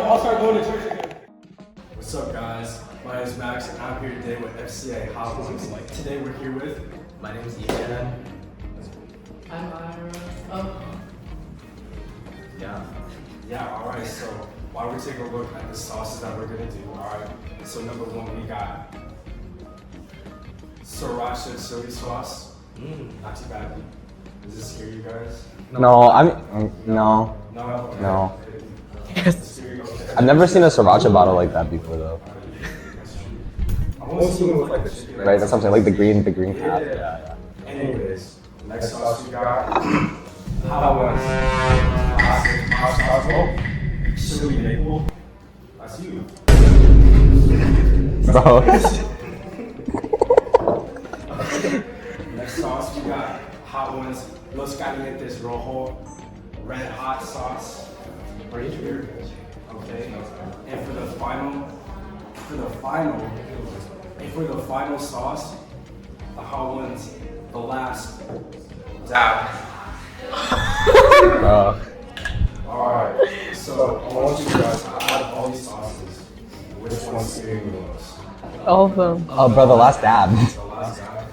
I'll start going to church again. What's up, guys? My name is Max, and I'm here today with FCA Hot Ones. Like today, we're here with. My name is Eman. I'm Airah. Oh. Yeah. All right. So while we're taking a look at the sauces that we're gonna do, all right. So number one, we got Siracha chili sauce. Not too bad. Does this scare you guys? No. No. Yes. I've never seen a Siracha bottle like that before, though. Right, that's something like the green cap. Yeah. Anyways, next sauce we got hot ones. Hot sauce. Oh, chili maple. That's you. Bro. Next sauce we got hot ones. Los Calientes Rojo. Red hot sauce. Are you here? Okay. And for the final sauce, the hot ones, the last dab. Alright, so I want you guys to add all these sauces. Which one's scaring you the most? All of them. Oh, bro, the last dab. The last dab.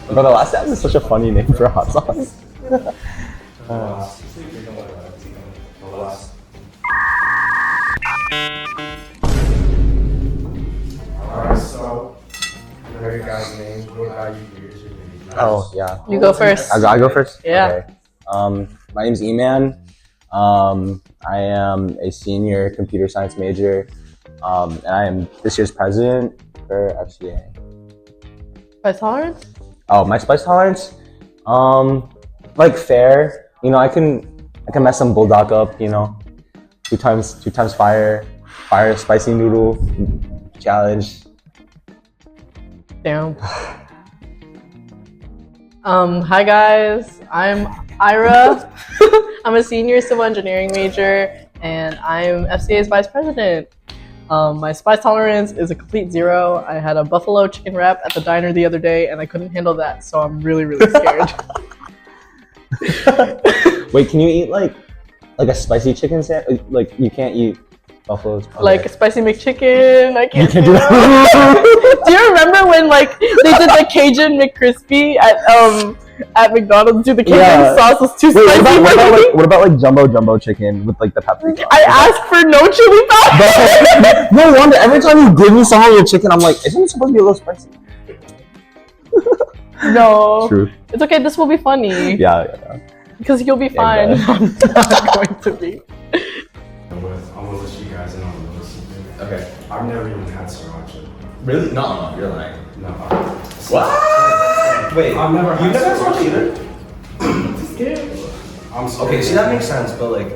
Bro, the last dab is such a funny name for a hot sauce. The last. Alright, so you know your guys' names. What about you? Here's your name. Oh, yeah. You go first. I go first? Yeah. Okay. My name's Eman. I am a senior computer science major. And I am this year's president for FCA. Spice tolerance? Oh, my spice tolerance? Like fair. You know, I can mess some bulldog up, you know. Two times fire spicy noodle challenge. Damn. Hi guys, I'm Airah. I'm a senior civil engineering major, and I'm FCA's vice president. My spice tolerance is a complete 0. I had a buffalo chicken wrap at the diner the other day, and I couldn't handle that, so I'm really, really scared. Wait, can you eat like a spicy chicken sandwich? Like you can't eat buffalo's. Okay. Like a spicy McChicken, I can't You can't do that. Do you remember when like they did the Cajun McCrispy at McDonald's? Dude, the Cajun sauce was too Wait, spicy. what about like jumbo chicken with like the paprika? I asked for no chili powder. No wonder every time you give me some of your chicken, I'm like, isn't it supposed to be a little spicy? No. True. It's okay. This will be funny. Yeah. Because you'll be fine. Yeah, I'm not going to be. I'm gonna let you guys in on this. Okay. I've never even had sriracha. Really? No, you're lying. No. What? Wait, I've never had you've never had sriracha either? either. I'm scared. Okay, see that makes sense, but like,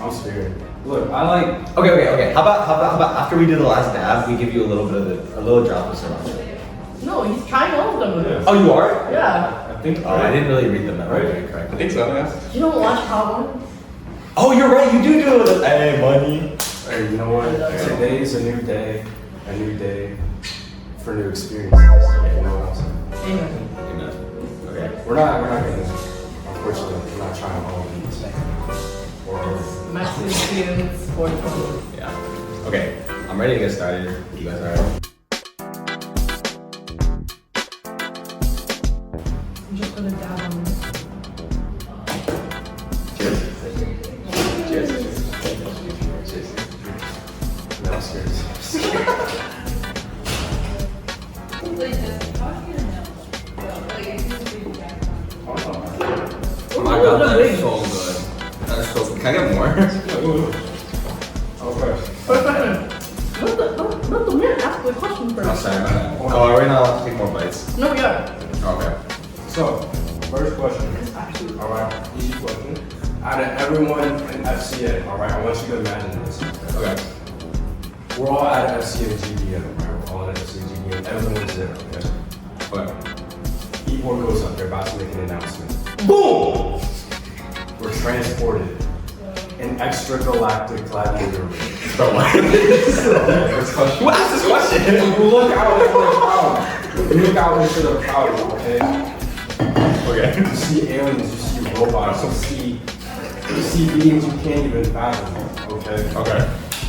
I'm scared. Look, I like. okay. How about after we do the last dab, we give you a little drop of sriracha. No, he's trying all of them. Yeah. Oh, you are? Yeah. I think. Oh, I didn't really read the memo Right. very correctly. I think so. Yeah. You don't watch Hot Ones? Oh, you're right. You do it. Hey, money. Hey, you know what? Today is a new day for new experiences. You know what I'm saying? Amen. Amen. Okay. We're not getting. Unfortunately, we're not trying all of these. Or. Mexicans or Yeah. Okay. I'm ready to get started. You guys are ready? I'm just gonna dab on this. Cheers. Cheers. Cheers. No, I'm scared. Oh my god, that is so good. That is so good. Can I get more? Okay. Let the man ask the question Oh, first. sorry, my bad. Oh, are we not take more bites? No, we are. Okay. So, first question. Alright, easy question. Out of everyone in FCA, alright, I want you to imagine this. Okay. We're all at FCA GBM, right? We're all at FCA GBM. Everyone's there, okay? Okay. Eboard goes up, they're about to make an announcement. Boom! We're transported in extragalactic gladiator. Bro, what? First question. Who asked this question? You look out into the crowd. You look out into the crowd, okay? Okay. You see aliens, you see robots, you see beings you can't even fathom, okay? Okay? Okay.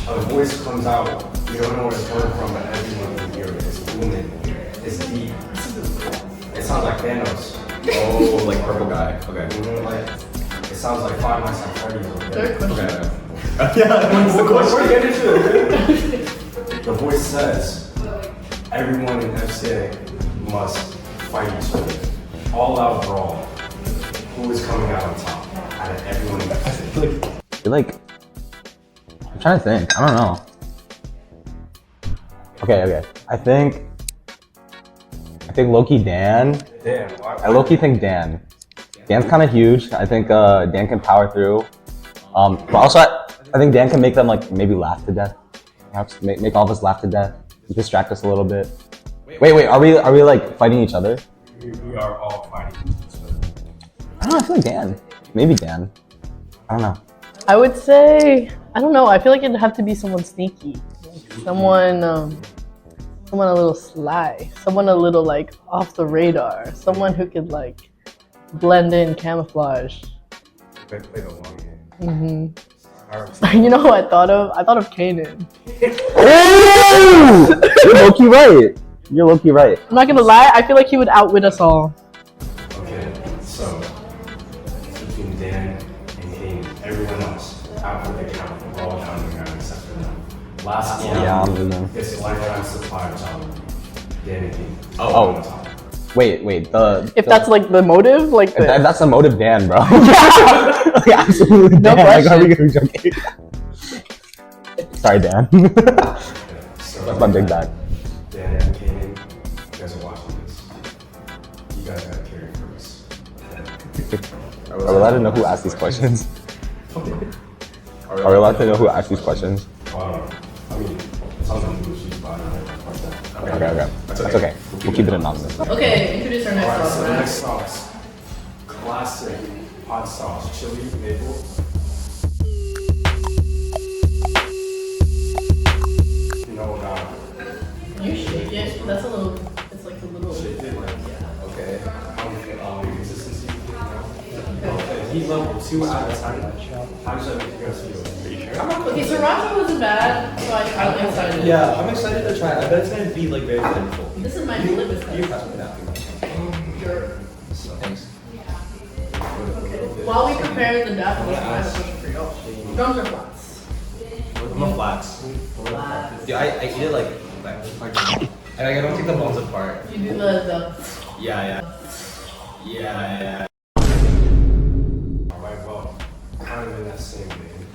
A voice comes out, you don't know where it's coming from, but everyone can hear it. It's booming. It's deep. It sounds like Thanos. Oh, like purple guy. Okay. It sounds like Five Nights at Freddy's. Third question. Okay. Yeah. We're getting to it. The voice says, everyone in FCA must fight each other. All out brawl. Who is coming out on top out of everyone in FCA? I feel like I'm trying to think. I don't know. Okay. I think low-key Dan. Damn. I low-key think Dan. Dan's kind of huge. I think Dan can power through. But also I think Dan can make them like maybe laugh to death. Perhaps make all of us laugh to death. Distract us a little bit. Wait. Are we like fighting each other? We are all fighting each other. I don't know. I feel like Dan. Maybe Dan. I don't know. I would say, I don't know, I feel like it'd have to be someone sneaky. Someone a little sly. Someone a little like off the radar. Someone who could like blend in, camouflage. Play the long game. You know who I thought of? I thought of Kanan. Oh! You're low-key right. I'm not gonna lie, I feel like he would outwit us all. Okay, so between Dan and Kane, everyone else out for the count, all down the ground except for them. Last one, Yeah, I'm with them. it's lifetime supply of chocolate. Dan and Kane. Oh. On top. Wait. If that's like the motive, like if that's the motive, Dan, bro. yeah. Like, absolutely, No Dan. Like, question. are we gonna be joking? Sorry, Dan. So That's my big bag. Dan and Kane, you guys are watching this. You guys gotta carry for us. Are we allowed to know who asked these questions? Are we allowed to know who asked these questions? I mean, it sounds like she's buying it. Okay. That's okay. We'll keep it anonymous. Okay, introduce our next Alright, so the sauce. next sauce. Classic hot sauce, chili, maple. You know about You shake it. That's a little. It's like a little. shake it, like, okay. How consistency? Okay, heat level 2 out of 10. How does that make you guys feel? Okay, Siracha wasn't bad, so I'm excited. Yeah, I'm excited to try it. I bet it's gonna be like very flavorful. This is my litmus You test. pass me that. Sure. Thanks. While we prepare the daffodils, I have a question for y'all. Drums or flats? I'm a flats. Flats. Yeah, I eat it like I don't take the bones apart. You do the. Yeah. Alright, well, kind of in that same vein.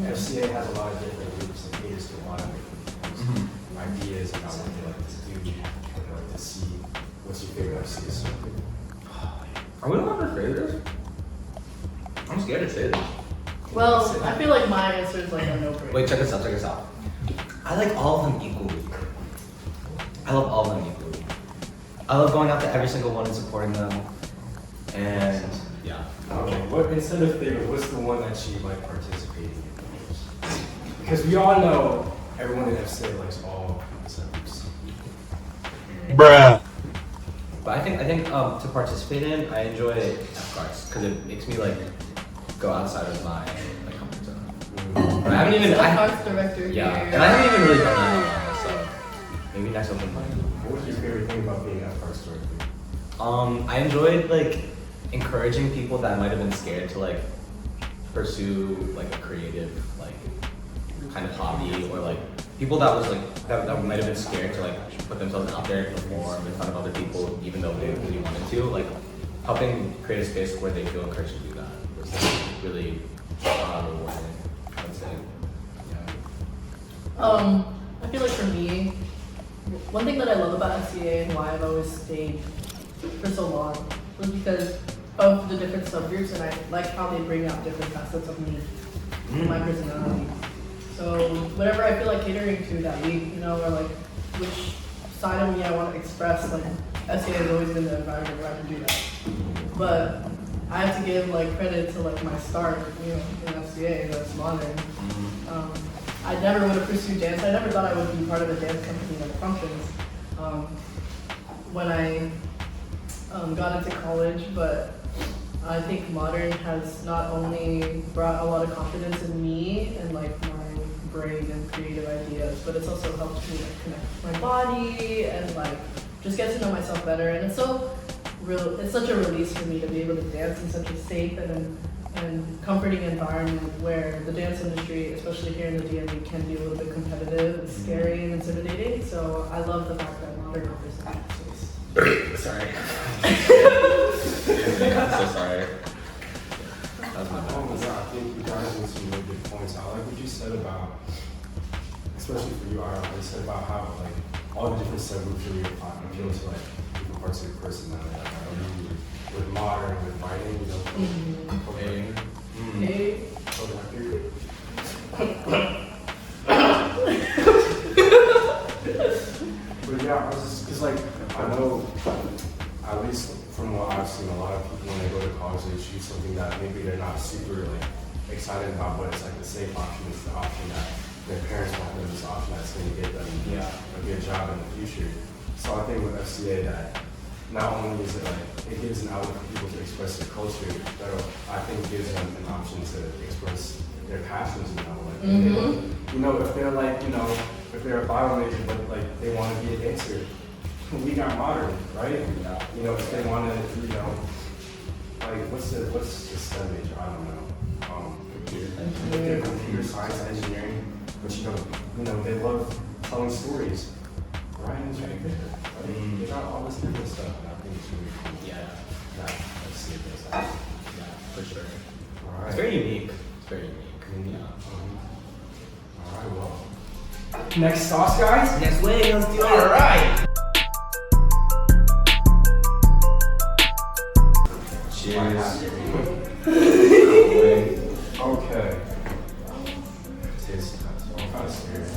FCA has a lot of different groups and caters to a lot of different ideas about what they like to do, what they like to see. What's your favorite FCA circuit? Are we not our favorites? I'm scared to say this. Well, I feel like my answer is like a no-brainer. Wait, check this out. I like all of them equally. I love all of them equally. I love going out to every single one and supporting them. And yeah. Okay, what instead of favorite, what's the one that you like participating in? Because we all know everyone in FCA likes all subgroups. Bruh. But I think to participate in, I enjoy F-Cards because it makes me like go outside of my like comfort zone. But I haven't even Arts director yeah, here. and I haven't even really done that. So maybe next open mic. What was your favorite thing about being at First Story? I enjoyed like encouraging people that might have been scared to like pursue like a creative like kind of hobby, or like people that was like that might have been scared to like put themselves out there and perform in front of other people even though they really wanted to, like helping create a space where they feel encouraged to do that was like, really rewarding, I would say. Yeah. I feel like for me, one thing that I love about FCA and why I've always stayed for so long was because of the different subgroups, and I like how they bring out different facets of me and my personality. So whatever I feel like catering to that week, or like which side of me I want to express, like FCA has always been the environment where I can do that. But I have to give like credit to like my start, in FCA, that's modern. I never would have pursued dance. I never thought I would be part of a dance company that functions when I got into college, but I think modern has not only brought a lot of confidence in me and like my brave and creative ideas, but it's also helped me like connect with my body and like just get to know myself better. And it's such a release for me to be able to dance in such a safe and comforting environment where the dance industry, especially here in the DMV, can be a little bit competitive and scary and intimidating. So I love the fact that modern offers that space. Sorry. I'm so sorry. That was my bad. I think you guys made some really good points. I like what you said about, especially for you, Airah, what you said about how like all the different subgroups of your appeal to like different parts of your personality. Like, I know you with modern, with writing, you know, Hey. But yeah, I was just, cause like, I know, at least from what I've seen, a lot of people when they go to college, they choose something that maybe they're not super like excited about, but it's like the safe option. It's the option that their parents want them. It's the option that's going to get them a good job in the future. So I think with FCA that not only is it like it gives an outlet for people to express their culture, but I think it gives them an option to express their passions. You know, like you know, if they're like, you know, if they're a bio major but like they want to be a dancer, we got modern, right? You know, if they want to, you know, like what's the STEM major? I don't know. Computer science, engineering, but you know, they love telling stories. Ryan's right there. They got all this different stuff, and I think it's really cool. Yeah. Let's see if there's that. Yeah, for sure. All right. It's very unique. It's very unique. Yeah. All right, well. Next sauce, guys? Next way, let's do it. All right. Cheers. Okay. Tastes so I'm kind of scared.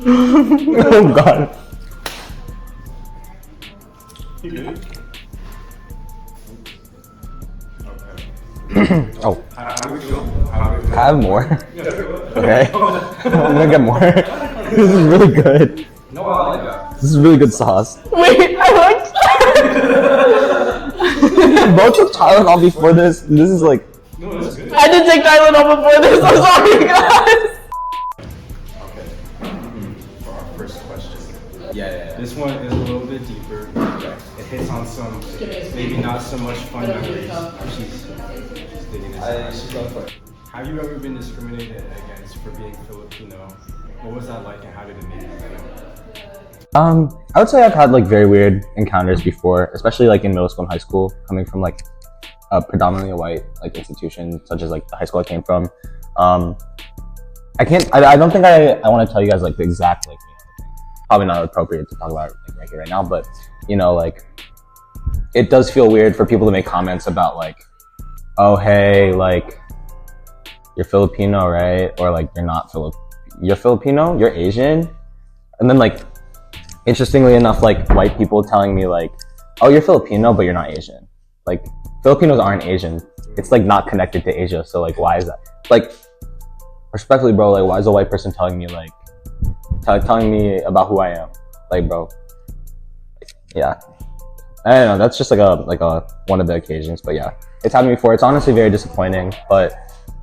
Oh God. You good? Oh, How we feel? How we feel? have more. Okay. I'm gonna get more. This is really good. No, I like that. This is really good sauce. Wait, I like Both took Tylenol before this. This is like. No, that's good. I did take Tylenol before this. I'm sorry, guys. Okay. For our first question. Yeah. This one is a little bit deeper. It hits on some, maybe not so much fun memories. She's digging this. She's going for it. Have you ever been discriminated against for being Filipino? What was that like and how did it make you feel? I would say I've had like very weird encounters before, especially like in middle school and high school, coming from like a predominantly white like institution such as like the high school I came from. I don't think I want to tell you guys like the exact like, probably not appropriate to talk about it like right here right now, but you know, like it does feel weird for people to make comments about like, oh hey, like you're Filipino, right? Or like you're Filipino, you're Asian, and then like interestingly enough, like white people telling me like, oh you're Filipino but you're not Asian. Like Filipinos aren't Asian. It's like not connected to Asia, so like why is that? Like respectfully bro, like why is a white person telling me like telling me about who I am? Like bro, yeah, I don't know, that's just like a one of the occasions, but yeah, it's happened before. It's honestly very disappointing, but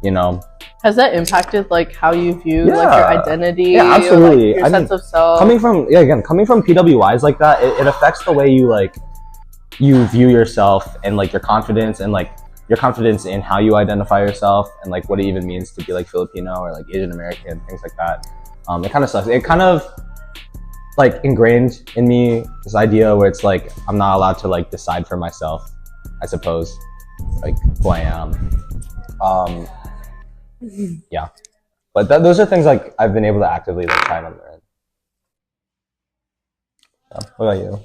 you know, Has that impacted like how you view like your identity? Yeah, absolutely. Or, like, your sense of self? Coming from PWIs like that, it affects the way you view yourself and like your confidence and like your confidence in how you identify yourself and like what it even means to be like Filipino or like Asian American, things like that. It kind of sucks. It kind of like ingrained in me this idea where it's like I'm not allowed to like decide for myself, I suppose, like who I am. Yeah, but those are things like I've been able to actively like try and learn. Yeah. What about you?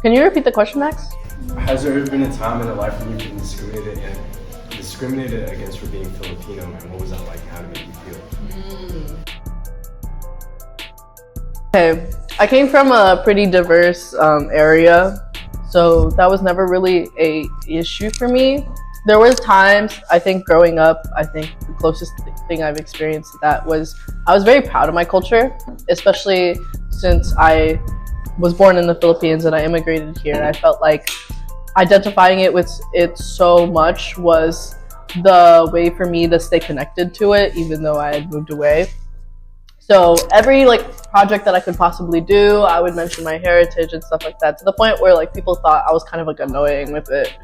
Can you repeat the question, Max? Has there ever been a time in your life when you've been discriminated against for being Filipino, and what was that like? How did it make you feel? Okay, I came from a pretty diverse area, so that was never really a issue for me. There was times, I think growing up, I think the closest thing I've experienced to that was I was very proud of my culture, especially since I was born in the Philippines and I immigrated here. I felt like identifying it with it so much was the way for me to stay connected to it, even though I had moved away. So every like project that I could possibly do, I would mention my heritage and stuff like that, to the point where like people thought I was kind of like annoying with it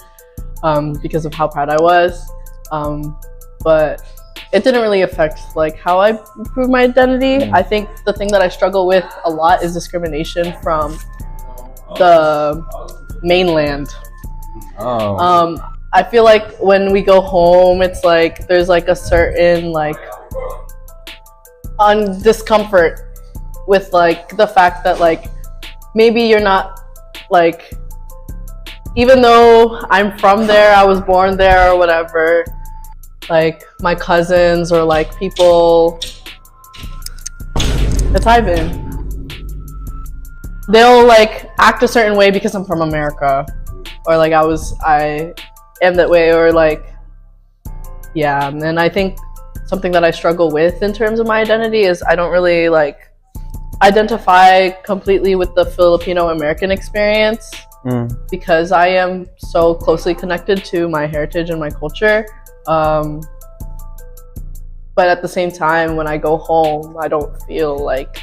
because of how proud I was. But it didn't really affect like how I prove my identity. I think the thing that I struggle with a lot is discrimination from the mainland. I feel like when we go home, it's like there's like a certain like discomfort with like the fact that like maybe you're not like, even though I'm from there, I was born there or whatever, like my cousins or like people, it's Ivan, they'll like act a certain way because I'm from America, or like I am that way, or like, yeah. And I think something that I struggle with in terms of my identity is I don't really like identify completely with the Filipino American experience because I am so closely connected to my heritage and my culture. But at the same time, when I go home, I don't feel like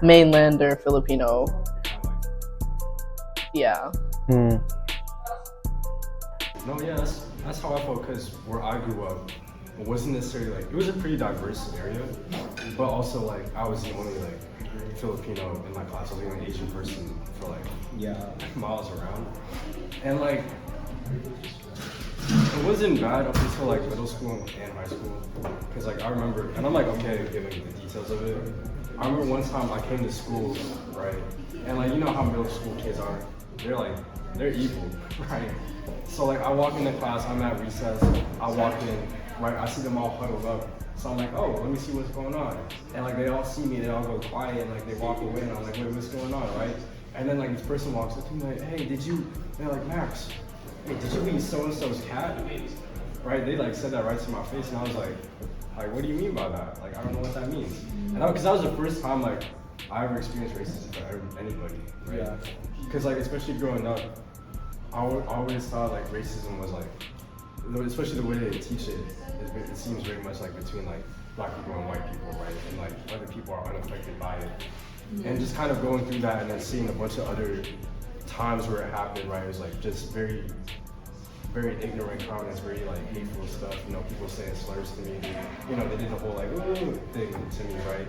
mainland or Filipino. Yeah. No, yeah, that's how I felt, because where I grew up, it wasn't necessarily like, it was a pretty diverse area, but also like I was the only like Filipino in my class. I was the only Asian person for like miles around, and like it wasn't bad up until like middle school and high school, because like I remember, and I'm like okay giving the details of it. I remember one time I came to school, right, and like you know how middle school kids are, they're evil, right? So like I walk into class, I'm at recess, I walk in, right, I see them all huddled up. So I'm like, oh, let me see what's going on. And like they all see me, they all go quiet, and like they walk away, and I'm like, wait, what's going on, right? And then like this person walks up to me like, hey, they're like, Max, hey, did you eat so-and-so's cat? Right, they like said that right to my face, and I was like, what do you mean by that? Like, I don't know what that means. And because that was the first time like I ever experienced racism for anybody, right? Yeah. Because like, especially growing up, I always thought like racism was like, especially the way they teach it, it seems very much like between like black people and white people, right? And like other people are unaffected by it. And just kind of going through that and then seeing a bunch of other times where it happened, right? It was like just very, very ignorant comments, very like hateful stuff. You know, people saying slurs to me. They did the whole like ooh thing to me, right?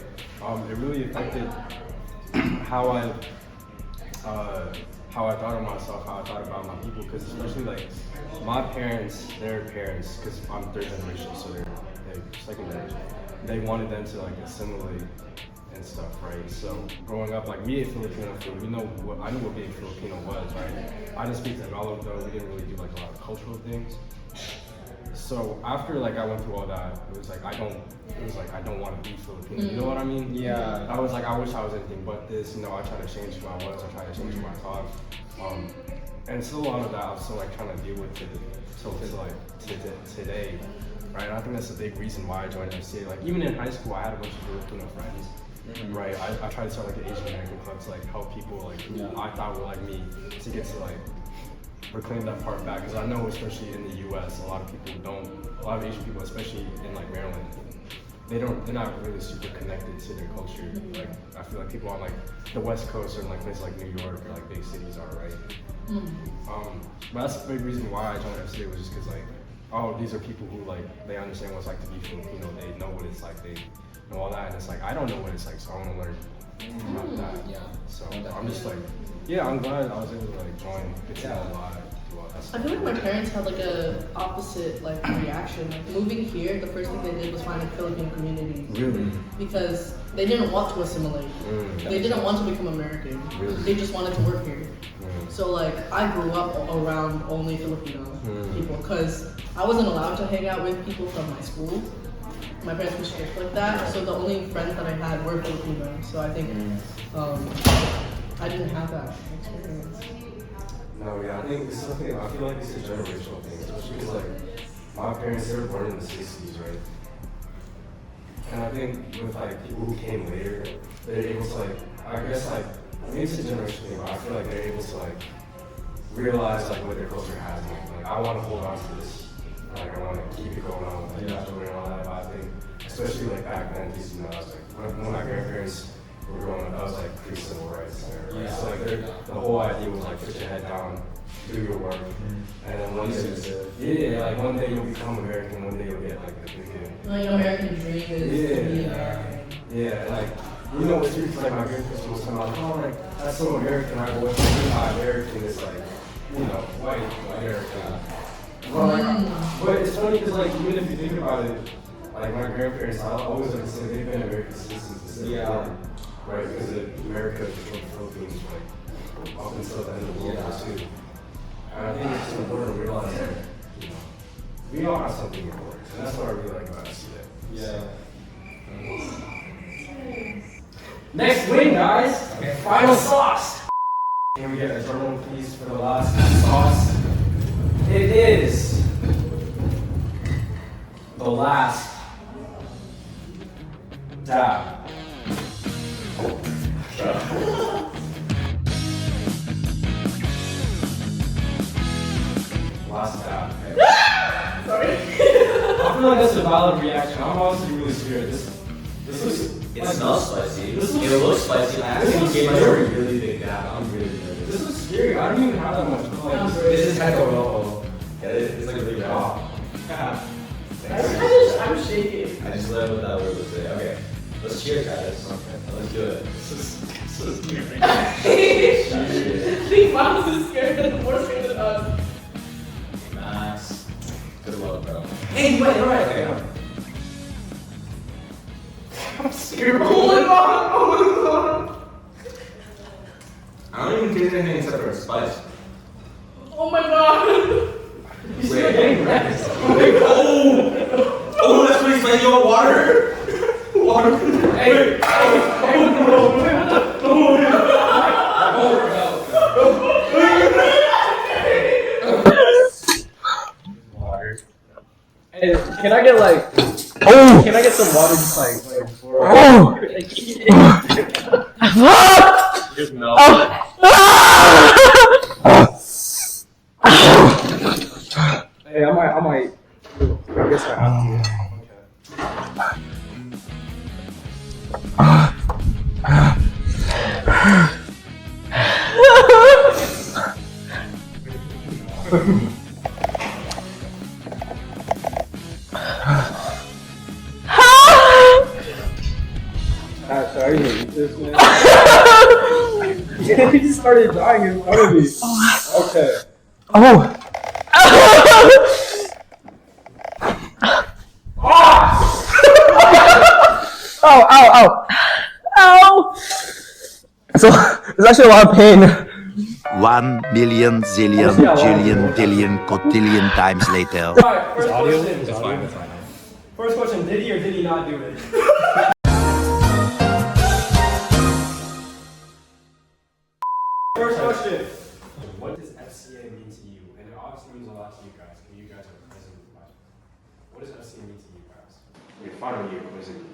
It really affected how I thought of myself, how I thought about my people, because especially like my parents, their parents, because I'm third generation, so they're second generation, they wanted them to like assimilate and stuff, right? So growing up, like we ate Filipino food, I knew what being Filipino was, right? I didn't speak Tagalog though, we didn't really do like a lot of cultural things. So after like I went through all that, it was like I don't want to be Filipino. You know what I mean? Yeah. I was like, I wish I was anything but this. I tried to change who I was. I tried to change who I thought. And still a lot of that I'm still like trying to deal with today, right? And I think that's a big reason why I joined FCA. Like even in high school, I had a bunch of Filipino friends. Right, I tried to start like an Asian American club to like help people like who I thought were like me to get to like reclaim that part back, because I know especially in the US a lot of Asian people, especially in like Maryland, they're not really super connected to their culture. Like I feel like people on like the West Coast or in like places like New York or like big cities are, right? But that's a big reason why I joined FCA, was just because like, oh, these are people who like they understand what it's like to be Filipino, they know what it's like, they know all that, and it's like I don't know what it's like, so I want to learn about that. Yeah. So I'm just like, yeah, I'm glad I was able to like join, get to know a lot. I feel like my parents had like a opposite like reaction. Like moving here, the first thing they did was find a Philippine community. Really? Because they didn't want to assimilate. They didn't want to become American. Really? They just wanted to work here. So like I grew up around only Filipino people, because I wasn't allowed to hang out with people from my school. My parents were strict like that, so the only friends that I had were Filipino. So I think I didn't have that experience. No, yeah, I think it's something. I feel like it's a generational thing, especially because like my parents, they were born in the '60s, right? And I think with like people who came later, they're able to like, I guess like maybe it's a generation thing, but I feel like they're able to like realize like what their culture has. Like I want to hold on to this. Like I want to keep it going on. Like after learning all that, but I think especially like back then, because you know, I was like when my grandparents were growing up, I was like pre-civil rights. Right? So like the whole idea was like put your head down, do your work, and then one day, like one day you'll become American, one day you'll get like the big. Like American dream is to be American. Yeah, like you know what's weird? Like my grandparents was talking about, oh, like that's so American, right? But what's really not American is like, you know, white American. Well, like, but it's funny because like even if you think about it, like my grandparents, I always like to say they've been American citizens. Right, because America controlled the Philippines like up until the end of World War II. And I think it's important to realize that, you know, we all have something important, and that's what I really like about FCA. Yeah. Next win, guys. Okay. Final sauce. Can we get a drum please for the last sauce? It is the last dab. Last dab. Sorry. I feel like that's a valid reaction. I'm honestly really scared. This is. It smells spicy. It looks spicy. I actually gave myself a really big dab. I'm really nervous. This is scary. I don't even have that much color. This is kind of rojo. Yeah, it's like really raw. I'm shaking. I just love what that word would say. Okay, let's cheers, guys. Okay, let's do it. This is scary. The mouse is scared, more scared than us. Nice. Good luck, bro. Hey, wait, right. Okay. I'm scared. Oh my god! I don't even taste anything except for spice. Oh my god! You see, I'm getting red. Oh, that's pretty spicy. You want water? Water. Hey, Water. Hey, can I get like? Oh! Can I get some water just like before? Oh! Just no. Hey, I might. I guess I have to. Okay. Sorry, I didn't eat this, man. He just started dying in front of me. Okay. Oh! Ow, ow, ow! Ow! So, there's actually a lot of pain. 1 million zillion jillion dillion cotillion times later. Alright, first question. It's fine, it's fine. First question, did he or did he not do it? First question. What does FCA mean to you? And it obviously means a lot to you guys, because you guys are president of the vice. What does FCA mean to you guys? Okay, final year, what does it mean?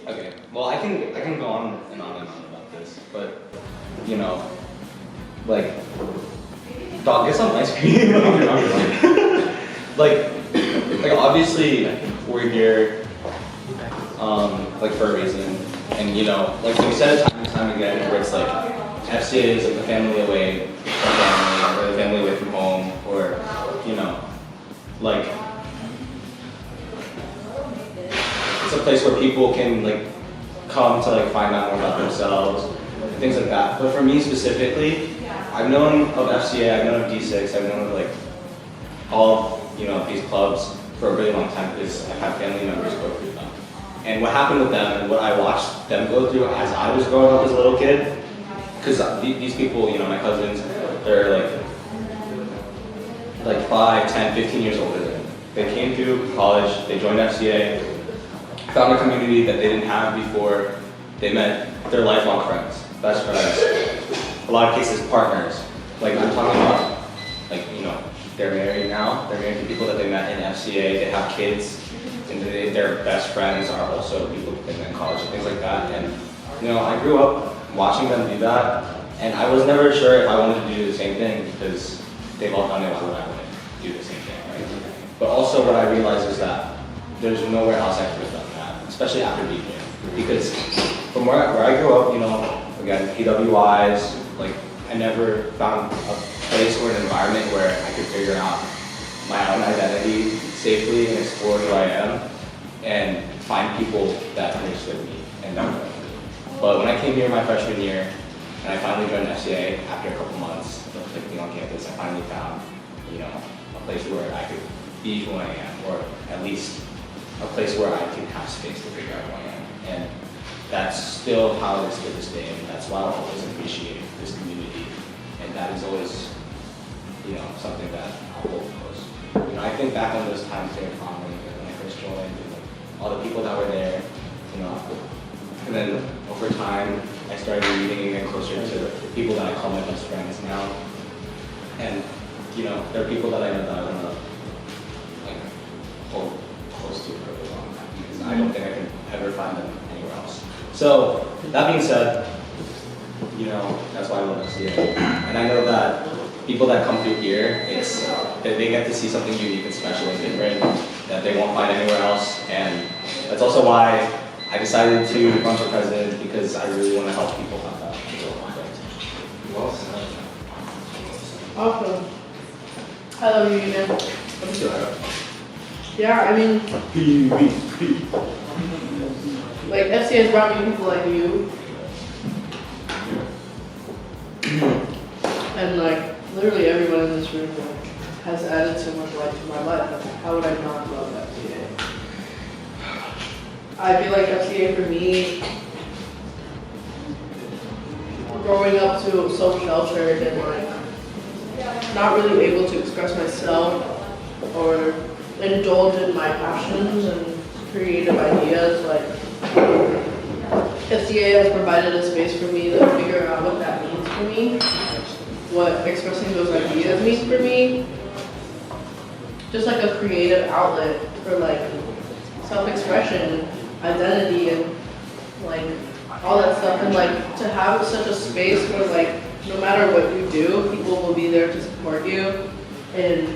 Okay. Well, I can go on and on and on about this, but you know, like, dog, get some ice cream. like obviously we're here, like for a reason, and you know, like we said it time and time again, where it's like FCA is like the family away from family, or the family away from home, or you know, like it's a place where people can like come to like find out more about themselves and things like that. But for me specifically, I've known of FCA, I've known of D6, I've known of like all you know these clubs for a really long time because I've had family members go through them. And what happened with them and what I watched them go through as I was growing up as a little kid, because these people, you know, my cousins, they're like 5, 10, 15 years older than me. They came through college, they joined FCA, found a community that they didn't have before. They met their lifelong friends, best friends, a lot of cases partners. Like I'm talking about, like, you know, they're married now, they're married to people that they met in FCA, they have kids, and their best friends are also people that they met in college and things like that. And you know, I grew up watching them do that, and I was never sure if I wanted to do the same thing because they've all done it, why would I want to do the same thing, right? But also what I realized is that there's nowhere else I could have done that, especially after being here. Because from where I grew up, you know, again, PWIs, like I never found a place or an environment where I could figure out my own identity safely and explore who I am and find people that understood me and that were me. But when I came here my freshman year and I finally joined FCA after a couple months of being on campus, I finally found, you know, a place where I could be who I am, or at least a place where I can have space to figure out who I am. And that's still how it is to this day, and that's why I always appreciate this community. And that is always, you know, something that I'll hold close. You know, I think back on those times during fondly, when I first joined, and like, all the people that were there, you know, and then over time, I started meeting and closer to the people that I call my best friends now. And, you know, there are people that I know that I want to like hold close to for a long time, because I don't think I can ever find them anywhere else. So, that being said, you know, that's why I love FCA. And I know that people that come through here, it's that they get to see something unique and special and different that they won't find anywhere else. And that's also why I decided to run for president, because I really want to help people have that. Well said. Awesome. I love you, man. Yeah, I mean, like FCA has brought me people like you. And like literally everyone in this room like, has added so much light to my life. Like, how would I not love FCA? I feel like FCA for me, growing up to so sheltered and like not really able to express myself or indulge in my passions and creative ideas, like FCA has provided a space for me to figure out what that means for me, what expressing those ideas means for me, just like a creative outlet for like self-expression, identity, and like all that stuff, and like to have such a space where like no matter what you do, people will be there to support you and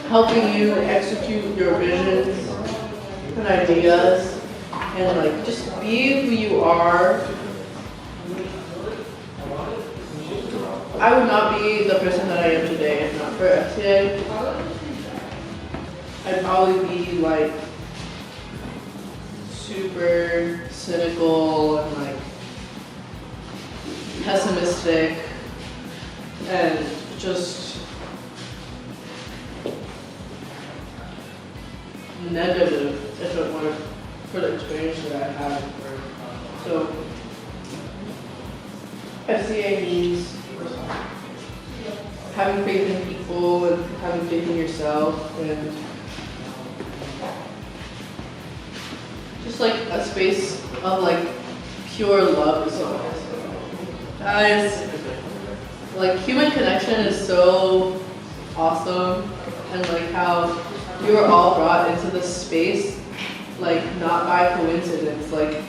helping you execute your visions and ideas, and like just be who you are. I would not be the person that I am today if not for FCA. I'd probably be like super cynical and like pessimistic and just negative if it weren't for the experience that I had. So FCA means having faith in people and having faith in yourself, and just like a space of like pure love is so nice. Guys, like human connection is so awesome, and like how you were all brought into this space, like not by coincidence, like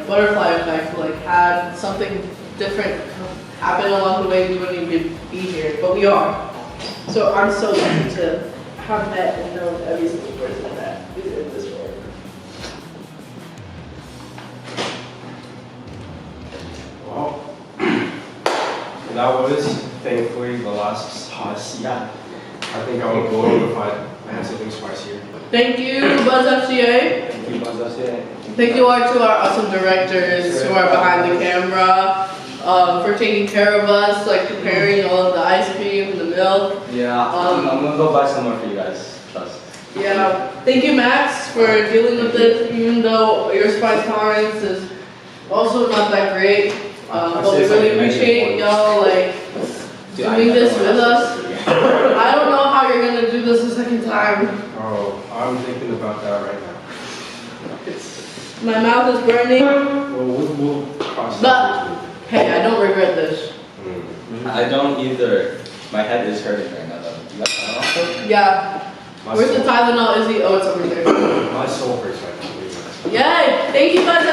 butterfly effect, like had something different happen along the way, we wouldn't even be here, but we are. So I'm so lucky to have met and known every single person that is in this world. Well, that was thankfully the last spicy. I think I would go over if I had something spicier. Thank you, BuzzFCA. Thank you, BuzzFCA. Thank you all to our awesome directors who are behind the camera, for taking care of us, like preparing all of the ice cream and the milk. Yeah, I'm gonna go buy some more for you guys. Trust. Yeah. Thank you, Max, for dealing with it, even though your spice tolerance is also not that great. But we really appreciate y'all like doing this with us. I don't know how you're gonna do this a second time. Oh, I'm thinking about that right now. My mouth is burning. Well, we'll cross But that. hey, I don't regret this. I don't either. My head is hurting right now though. You got that also? Yeah. My Where's the soul- Tylenol, Izzy? Oh, it's over there. My soul hurts right now. Yay! Thank you, guys.